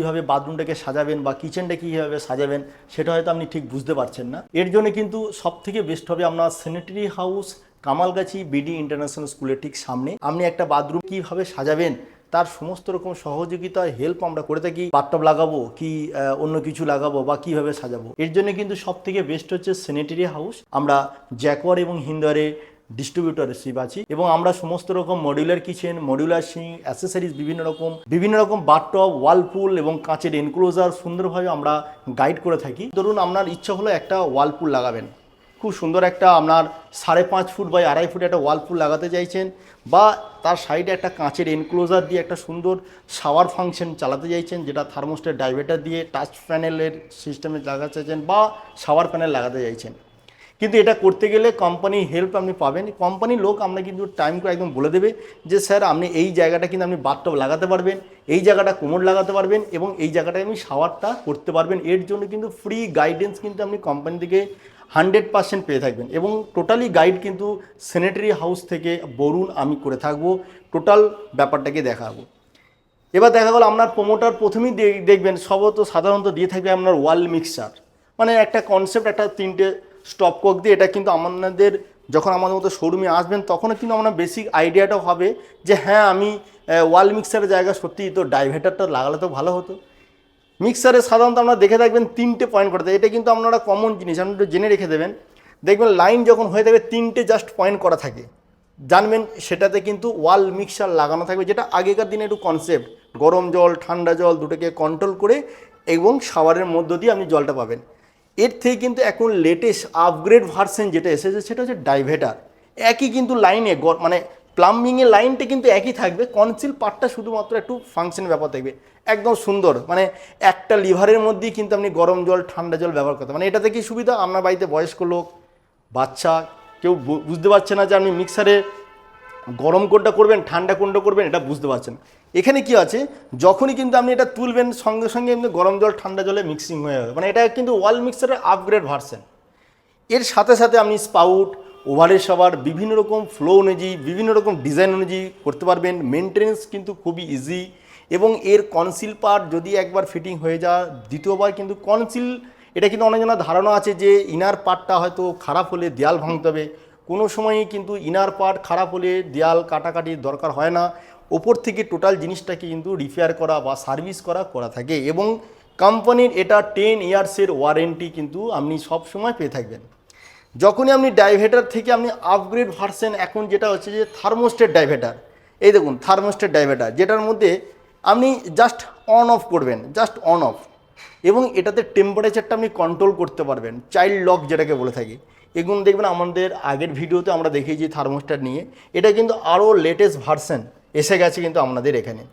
কীভাবে বাথরুমটাকে সাজাবেন বা কিচেনটা কীভাবে সাজাবেন সেটা হয়তো আপনি ঠিক বুঝতে পারছেন না। এর জন্য কিন্তু সবথেকে বেস্ট হবে আপনার sanitary house Kamalgachhi BD international স্কুলের ঠিক সামনে। আপনি একটা বাথরুম কীভাবে সাজাবেন তার সমস্ত রকম সহযোগিতা হেল্প আমরা করে থাকি। বাথটব লাগাবো কি অন্য কিছু লাগাবো বা কিভাবে সাজাবো, এর জন্য কিন্তু সবথেকে বেস্ট হচ্ছে স্যানিটারি হাউস। আমরা জ্যাকওয়ার এবং হিন্দওয়ারে ডিস্ট্রিবিউটরশিপ আছি এবং আমরা সমস্ত রকম modular kitchen, modular sink, accessories বিভিন্ন রকম বাথটব, ওয়ালপুল এবং কাঁচের এনক্লোজার সুন্দরভাবে আমরা গাইড করে থাকি। ধরুন আপনার ইচ্ছা হলো একটা ওয়ালপুল লাগাবেন, খুব সুন্দর একটা আপনার 5.5 ফুট বাই 2.5 ফুট একটা ওয়ালপুল লাগাতে চাইছেন, বা তার সাইডে একটা কাঁচের এনক্লোজার দিয়ে একটা সুন্দর শাওয়ার ফাংশন চালাতে চাইছেন, যেটা থার্মোস্ট্যাট ডাইভার্টার দিয়ে টাচ প্যানেলের সিস্টেমে লাগাতে চাইছেন বা শাওয়ার প্যানেল লাগাতে চাইছেন। কিন্তু এটা করতে গেলে কোম্পানির হেল্প আপনি পাবেন। কোম্পানির লোক আমরা কিন্তু টাইম করে একদম বলে দেবে যে স্যার আপনি এই জায়গাটা কিন্তু আপনি বাথটব লাগাতে পারবেন, এই জায়গাটা কোমর লাগাতে পারবেন এবং এই জায়গাটায় আপনি শাওয়ারটা করতে পারবেন। এর জন্য কিন্তু ফ্রি গাইডেন্স কিন্তু আপনি কোম্পানি থেকে 100% পেয়ে থাকবেন এবং টোটালি গাইড কিন্তু স্যানিটারি হাউস থেকে বরুণ আমি করে থাকবো, টোটাল ব্যাপারটাকে দেখাবো। এবার দেখা গেল আপনার প্রোমোটার প্রথমেই দেখবেন সাধারণত দিয়ে থাকবে আপনার ওয়াল মিক্সার, মানে একটা কনসেপ্ট, একটা 3টে স্টপ কক দিয়ে। এটা কিন্তু আমাদের যখন আমাদের মতো শোরুমে আসবেন তখনও কিন্তু আপনার বেসিক আইডিয়াটা হবে যে হ্যাঁ আমি ওয়াল মিক্সারের জায়গায় সত্যিই তো ডাইভার্টারটা লাগালে তো ভালো হতো। মিক্সারে সাধারণত আপনারা দেখে থাকবেন 3টে পয়েন্ট করতে, এটা কিন্তু আপনারা কমন জিনিস আপনি একটু জেনে রেখে দেবেন। দেখবেন লাইন যখন হয়ে থাকবে 3টে জাস্ট পয়েন্ট করা থাকে, জানবেন সেটাতে কিন্তু ওয়াল মিক্সার লাগানো থাকবে, যেটা আগেকার দিনে একটু কনসেপ্ট, গরম জল ঠান্ডা জল দুটোকে কন্ট্রোল করে এবং শাওয়ারের মধ্য দিয়ে আপনি জলটা পাবেন। এর থেকে কিন্তু এখন লেটেস্ট আপগ্রেড ভার্সন যেটা এসেছে সেটা হচ্ছে ডাইভার্টার। একই কিন্তু লাইনে মানে প্লাম্বিংয়ের লাইনটা কিন্তু একই থাকবে, কনসিল পার্টটা শুধুমাত্র একটু ফাংশনের ব্যাপার থাকবে। একদম সুন্দর, মানে একটা লিভারের মধ্যেই কিন্তু আপনি গরম জল ঠান্ডা জল ব্যবহার করতে, মানে এটাতে কি সুবিধা, আপনার বাড়িতে বয়স্ক লোক, বাচ্চা কেউ বুঝতে পারছে না যে আপনি মিক্সারে গরম কোনটা করবেন ঠান্ডা কোনটা করবেন এটা বুঝতে পারছেন। এখানে কি আছে, যখনই কিন্তু আপনি এটা তুলবেন সঙ্গে সঙ্গে এমনি গরম জল ঠান্ডা জলে মিক্সিং হয়ে যাবে, মানে এটা কিন্তু ওয়াল মিক্সারের আপগ্রেড ভার্সন। এর সাথে সাথে আপনি স্পাউট, ওভারের শাওয়ার বিভিন্ন রকম ফ্লো অনুযায়ী বিভিন্ন রকম ডিজাইন অনুযায়ী করতে পারবেন। মেনটেনেন্স কিন্তু খুবই ইজি এবং এর কনসিল পার্ট যদি একবার ফিটিং হয়ে যায় দ্বিতীয়বার কিন্তু কনসিল, এটা কিন্তু অনেকজনের ধারণা আছে যে ইনার পার্টটা হয়তো খারাপ হলে দেয়াল ভাঙতে হবে। কোনো সময়ই কিন্তু ইনার পার্ট খারাপ হলে দেয়াল কাটাকাটির দরকার হয় না, ওপর থেকে টোটাল জিনিসটাকে কিন্তু রিপেয়ার করা বা সার্ভিস করা থাকে এবং কোম্পানির এটা 10 ইয়ার্সের ওয়ারেন্টি কিন্তু আপনি সবসময় পেয়ে থাকবেন। যখনই আপনি ডাইভার্টার থেকে আপনি আপগ্রেড ভার্সন এখন যেটা হচ্ছে যে থার্মোস্ট্যাট ডাইভার্টার, এই দেখুন থার্মোস্ট্যাট ডাইভার্টার, যেটার মধ্যে আপনি জাস্ট অন অফ করবেন, জাস্ট অন অফ, এবং এটাতে টেম্পারেচারটা আপনি কন্ট্রোল করতে পারবেন, চাইল্ড লক যেটাকে বলে থাকি। এগুলো দেখবেন আমাদের আগের ভিডিওতে আমরা দেখিয়েছি থার্মোস্ট্যাট নিয়ে, এটা কিন্তু আরও লেটেস্ট ভার্সন এসে গেছে কিন্তু আপনাদের এখানে।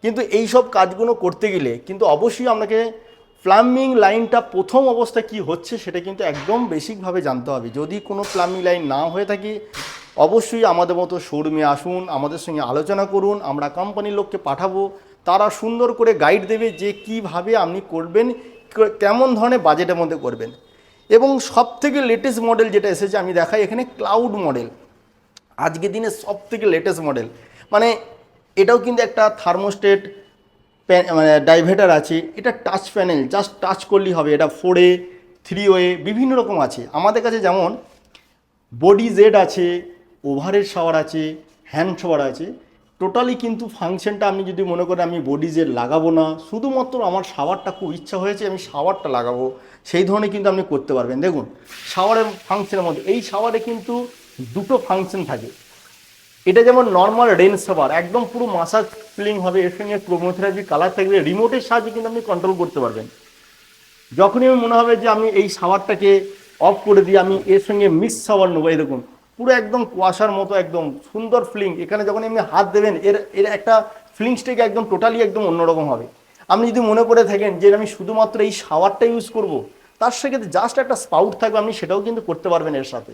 কিন্তু এই সব কাজগুলো করতে গেলে কিন্তু অবশ্যই আপনাকে প্লাম্বিং লাইনটা প্রথম অবস্থা কি হচ্ছে সেটা কিন্তু একদম বেসিকভাবে জানতে হবে। যদি কোনো প্লাম্বিং লাইন না হয়ে থাকে অবশ্যই আমাদের মতো শোরুমে আসুন, আমাদের সঙ্গে আলোচনা করুন, আমরা কোম্পানির লোককে পাঠাবো, তারা সুন্দর করে গাইড দেবে যে কিভাবে আপনি করবেন, কেমন ধরনের বাজেটের মধ্যে করবেন। এবং সবথেকে লেটেস্ট মডেল যেটা এসেছে আমি দেখাই এখানে ক্লাউড মডেল, আজকের দিনে সবথেকে লেটেস্ট মডেল, মানে এটাও কিন্তু একটা থার্মোস্টেট মানে ডাইভার্টার আছে, এটা টাচ প্যানেল, জাস্ট টাচ করলেই হবে। এটা 4A 3A বিভিন্ন রকম আছে আমাদের কাছে, যেমন বডি জেড আছে, ওভারের শাওয়ার আছে, হ্যান্ড শাওয়ার আছে। টোটালি কিন্তু ফাংশনটা আপনি যদি মনে করেন আমি বডি জেড লাগাবো না, শুধুমাত্র আমার শাওয়ারটা খুব ইচ্ছা হয়েছে আমি শাওয়ারটা লাগাবো, সেই ধরনের কিন্তু আপনি করতে পারবেন। দেখুন শাওয়ারের ফাংশনের মধ্যে এই শাওয়ারে কিন্তু দুটো ফাংশন থাকে। এটা যেমন নর্মাল রেন শাওয়ার একদম পুরো মাসাজ ফিলিং হবে, এর সঙ্গে ক্রোমোথেরাপি কালার থাকবে, রিমোটের সাহায্যে কিন্তু আপনি কন্ট্রোল করতে পারবেন। যখনই আমি মনে হবে যে আমি এই শাওয়ারটাকে অফ করে দিয়ে আমি এর সঙ্গে মিক্স শাওয়ার নেবো, এই দেখুন পুরো একদম কুয়াশার মতো একদম সুন্দর ফিলিং, এখানে যখন আপনি হাত দেবেন এর একটা ফিলিংসটাকে একদম টোটালি একদম অন্যরকম হবে। আপনি যদি মনে করে থাকেন যে আমি শুধুমাত্র এই শাওয়ারটা ইউজ করব, তার সেক্ষেত্রে জাস্ট একটা স্পাউট থাকবে, আপনি সেটাও কিন্তু করতে পারবেন এর সাথে,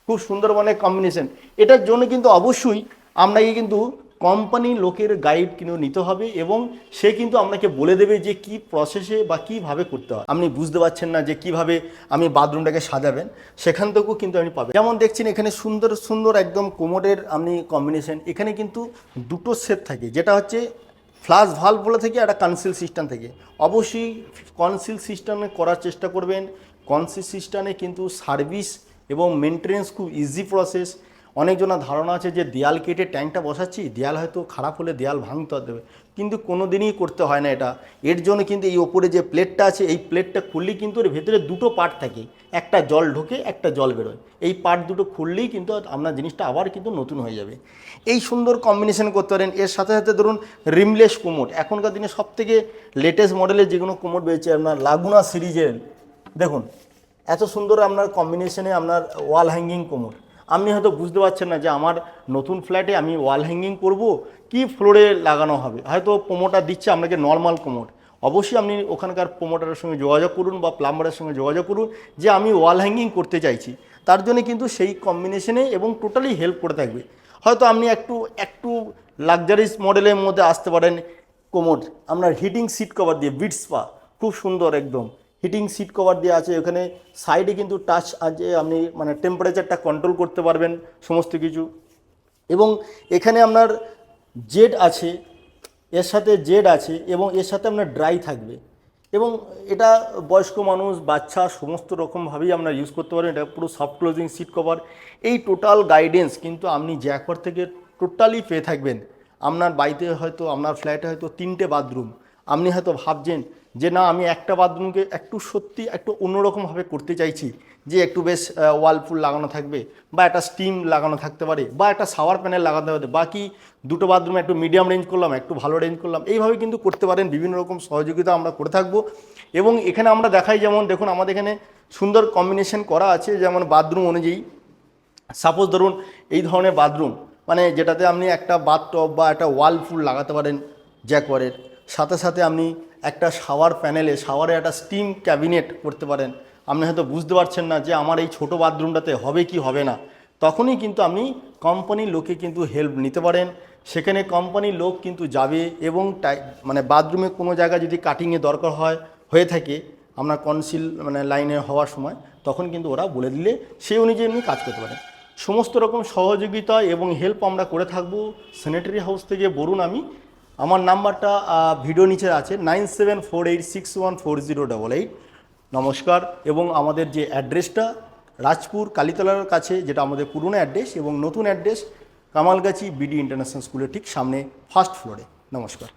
খুব সুন্দর মানে কম্বিনেশন। এটার জন্য কিন্তু অবশ্যই আপনাকে কিন্তু কোম্পানির লোকের গাইড কিন্তু নিতে হবে এবং সে কিন্তু আপনাকে বলে দেবে যে কি প্রসেসে বা কীভাবে করতে হয়। আপনি বুঝতে পারছেন না যে কিভাবে আমি বাথরুমটাকে সাজাবেন, সেখান থেকেও কিন্তু আপনি পাবেন। যেমন দেখছেন এখানে সুন্দর সুন্দর একদম কোমোডের আপনি কম্বিনেশন, এখানে কিন্তু দুটো সেট থাকে, যেটা হচ্ছে ফ্লাশ ভালভ বলে থেকে একটা কনসিল সিস্টেম থেকে অবশ্যই কনসিল সিস্টেমে করার চেষ্টা করবেন। কনসিল সিস্টেমে কিন্তু সার্ভিস এবং মেনটেনেন্স খুব ইজি প্রসেস। অনেকজনের ধারণা আছে যে দেয়াল কেটে ট্যাঙ্কটা বসাচ্ছি, দেয়াল হয়তো খারাপ হলে দেয়াল ভাঙতে দেবে, কিন্তু কোনো দিনই করতে হয় না এটা। এর জন্য কিন্তু এই ওপরে যে প্লেটটা আছে, এই প্লেটটা খুললেই কিন্তু এর ভেতরে দুটো পার্ট থাকে, একটা জল ঢোকে, একটা জল বেরোয়। এই পার্ট দুটো খুললেই কিন্তু আপনার জিনিসটা আবার কিন্তু নতুন হয়ে যাবে। এই সুন্দর কম্বিনেশন করতে পারেন। এর সাথে সাথে ধরুন রিমলেস কোমোড, এখনকার দিনে সবথেকে লেটেস্ট মডেলের যেগুলো কোমোড বেরিয়েছে আপনার লাগুনা সিরিজের, দেখুন এত সুন্দর আপনার কম্বিনেশনে আপনার ওয়াল হ্যাঙ্গিং কোমোড। আপনি হয়তো বুঝতে পারছেন না যে আমার নতুন ফ্ল্যাটে আমি ওয়াল হ্যাঙ্গিং করব কি ফ্লোরে লাগানো হবে, হয়তো প্রোমোটার দিচ্ছে আপনাকে নর্মাল কোমোড। অবশ্যই আপনি ওখানকার প্রোমোটারের সঙ্গে যোগাযোগ করুন বা প্লাম্বারের সঙ্গে যোগাযোগ করুন যে আমি ওয়াল হ্যাঙ্গিং করতে চাইছি। তার জন্য কিন্তু সেই কম্বিনেশনে এবং টোটালি হেল্প করে থাকবে। হয়তো আপনি একটু লাক্সারিস মডেলের মধ্যে আসতে পারেন। কোমোড আপনার হিটিং সিট কভার দিয়ে বিট স্পা, খুব সুন্দর একদম হিটিং সিট কভার দিয়ে আছে। ওখানে সাইডে কিন্তু টাচ আছে, আপনি মানে টেম্পারেচারটা কন্ট্রোল করতে পারবেন সমস্ত কিছু। এবং এখানে আপনার জেড আছে, এর সাথে জেড আছে এবং এর সাথে আপনার ড্রাই থাকবে। এবং এটা বয়স্ক মানুষ, বাচ্চা সমস্ত রকমভাবেই আপনারা ইউজ করতে পারেন। এটা পুরো সফট ক্লোজিং সিট কভার। এই টোটাল গাইডেন্স কিন্তু আপনি জ্যাকওয়ার থেকে টোটালি পেয়ে থাকবেন। আপনার বাড়িতে হয়তো, আপনার ফ্ল্যাটে হয়তো 3টে বাথরুম, আপনি হয়তো ভাবছেন যে না আমি একটা বাথরুমকে একটু অন্যরকমভাবে করতে চাইছি, যে একটু বেশ ওয়ালপুল লাগানো থাকবে বা একটা স্টিম লাগানো থাকতে পারে বা একটা শাওয়ার প্যানেল লাগাতে পারে, বাকি দুটো বাথরুমে একটু মিডিয়াম রেঞ্জ করলাম, একটু ভালো রেঞ্জ করলাম, এইভাবে কিন্তু করতে পারেন। বিভিন্ন রকম সহযোগিতা আমরা করে থাকবো। এবং এখানে আমরা দেখাই, যেমন দেখুন আমাদের এখানে সুন্দর কম্বিনেশন করা আছে, যেমন বাথরুম অনুযায়ী। সাপোজ ধরুন এই ধরনের বাথরুম, মানে যেটাতে আপনি একটা বাথটব বা একটা ওয়ালপুল লাগাতে পারেন জ্যাকওয়ারের সাথে সাথে, আপনি একটা শাওয়ার প্যানেলে শাওয়ারে একটা স্টিম ক্যাবিনেট করতে পারেন। আপনি হয়তো বুঝতে পারছেন না যে আমার এই ছোটো বাথরুমটাতে হবে কি হবে না, তখনই কিন্তু আপনি কোম্পানির লোকে কিন্তু হেল্প নিতে পারেন। সেখানে কোম্পানির লোক কিন্তু যাবে এবং মানে বাথরুমে কোনো জায়গায় যদি কাটিংয়ে দরকার হয়ে থাকে আপনার কনসিল মানে লাইনে হওয়ার সময়, তখন কিন্তু ওরা বলে দিলে সেই অনুযায়ী আপনি কাজ করতে পারেন। সমস্ত রকম সহযোগিতা এবং হেল্প আমরা করে থাকবো স্যানিটারি হাউস থেকে। বলুন আমার নাম্বারটা ভিডিও নিচে আছে 9748614088। নমস্কার। এবং আমাদের যে অ্যাড্রেসটা রাজপুর কালীতলার কাছে, যেটা আমাদের পুরনো অ্যাড্রেস, এবং নতুন অ্যাড্রেস কামালগাছি বিডি ইন্টারন্যাশনাল স্কুলের ঠিক সামনে, ফার্স্ট ফ্লোরে। নমস্কার।